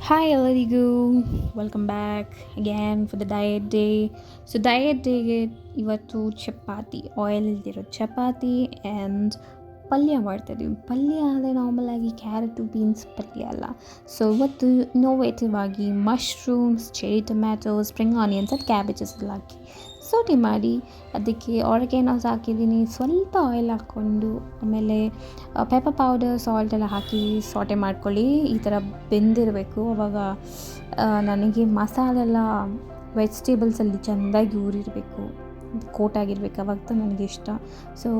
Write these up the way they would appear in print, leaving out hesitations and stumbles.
Hi ಎಲ್ಲರಿಗೂ welcome back again for the diet day. So diet ಡೇಗೆ ಇವತ್ತು chapati, oil ಇಲ್ದಿರೋ ಚಪಾತಿ ಆ್ಯಂಡ್ ಪಲ್ಯ ಮಾಡ್ತಾಯಿದ್ದೀವಿ. ಪಲ್ಯ ಅಂದರೆ ನಾರ್ಮಲಾಗಿ ಕ್ಯಾರೆಟು ಬೀನ್ಸ್ ಪಲ್ಯ ಅಲ್ಲ. ಸೊ ಇವತ್ತು ಇನ್ನೋವೇಟಿವ್ ಆಗಿ mushrooms, cherry tomato, spring onions and cabbages ಎಲ್ಲ ಹಾಕಿ ಸೋಟಿ ಮಾಡಿ ಅದಕ್ಕೆ ಆರ್ಗ್ಯಾನೋಸ್ ಹಾಕಿದ್ದೀನಿ. ಸ್ವಲ್ಪ ಆಯಿಲ್ ಹಾಕ್ಕೊಂಡು ಆಮೇಲೆ ಪೆಪ್ಪರ್ ಪೌಡರ್, ಸಾಲ್ಟ್ ಎಲ್ಲ ಹಾಕಿ ಸಾಟೆ ಮಾಡ್ಕೊಳ್ಳಿ. ಈ ಥರ ಬೆಂದಿರಬೇಕು. ಆವಾಗ ನನಗೆ ಮಸಾಲೆಲ್ಲ ವೆಜಿಟೇಬಲ್ಸಲ್ಲಿ ಚೆಂದಾಗಿ ಊರಿರಬೇಕು, ಕೋಟಾಗಿರ್ಬೇಕು, ಅವಾಗ ನನಗೆ ಇಷ್ಟ. ಸೊ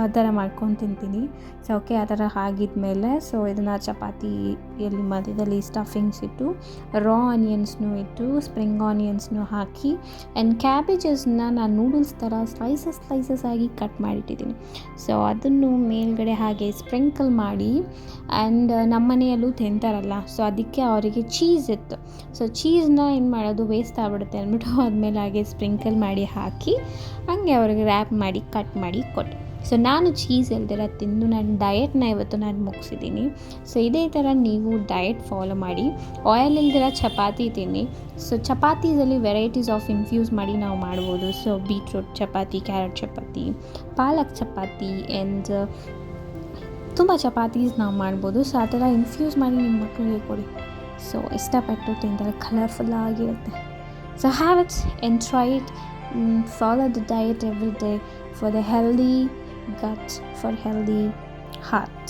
ಆ ಥರ ಮಾಡ್ಕೊಂಡು ತಿಂತೀನಿ. ಸೊ ಓಕೆ, ಆ ಥರ ಆಗಿದ್ಮೇಲೆ ಸೊ ಇದನ್ನು ಚಪಾತಿಯಲ್ಲಿ ಮಧ್ಯದಲ್ಲಿ ಸ್ಟಫಿಂಗ್ಸ್ ಇಟ್ಟು ರಾ ಆನಿಯನ್ಸ್ನೂ ಇಟ್ಟು ಸ್ಪ್ರಿಂಗ್ ಆನಿಯನ್ಸ್ನೂ ಹಾಕಿ ಆ್ಯಂಡ್ ಕ್ಯಾಬೇಜಸ್ನ ನಾನು ನೂಡಲ್ಸ್ ಥರ ಸ್ಲೈಸಸ್ ಆಗಿ ಕಟ್ ಮಾಡಿಟ್ಟಿದ್ದೀನಿ. ಸೊ ಅದನ್ನು ಮೇಲ್ಗಡೆ ಹಾಗೆ ಸ್ಪ್ರಿಂಕಲ್ ಮಾಡಿ ಆ್ಯಂಡ್ ನಮ್ಮ ಮನೆಯಲ್ಲೂ ತಿಂತಾರಲ್ಲ, ಸೊ ಅದಕ್ಕೆ ಅವರಿಗೆ ಚೀಸ್ ಇತ್ತು. ಸೊ ಚೀಸ್ನ ಏನು ಮಾಡೋದು, ವೇಸ್ಟ್ ಆಗ್ಬಿಡುತ್ತೆ ಅಂದ್ಬಿಟ್ಟು ಆದಮೇಲೆ ಹಾಗೆ ಸ್ಪ್ರಿಂಕಲ್ ಮಾಡಿ ಹಾಕಿ ಹಂಗೆ ಅವ್ರಿಗೆ ರ್ಯಾಪ್ ಮಾಡಿ ಕಟ್ ಮಾಡಿ ಕೊಟ್ಟೆ. ಸೊ ನಾನು ಚೀಸ್ ಇಲ್ದಿರ ತಿಂದು ನನ್ನ ಡಯಟ್ನ ಇವತ್ತು ನಾನು ಮುಗಿಸಿದ್ದೀನಿ. ಸೊ ಇದೇ ಥರ ನೀವು ಡಯಟ್ ಫಾಲೋ ಮಾಡಿ. ಆಯಿಲ್ ಇಲ್ದಿರ ಚಪಾತಿ ತಿನ್ನಿ. ಸೊ ಚಪಾತೀಸಲ್ಲಿ ವೆರೈಟೀಸ್ ಆಫ್ ಇನ್ಫ್ಯೂಸ್ ಮಾಡಿ ನಾವು ಮಾಡ್ಬೋದು. So beetroot chapati, carrot chapati, palak chapati and ತುಂಬ ಚಪಾತೀಸ್ ನಾವು ಮಾಡ್ಬೋದು. ಸೊ ಆ ಥರ ಇನ್ಫ್ಯೂಸ್ ಮಾಡಿ ನಿಮ್ಮ ಮಕ್ಕಳಿಗೆ ಕೊಡಿ. ಸೊ ಇಷ್ಟಪಟ್ಟು ತಿಂತಾರೆ, ಕಲರ್ಫುಲ್ ಆಗಿರುತ್ತೆ. So have it and try it. Follow the diet every day for the healthy gut, for healthy heart.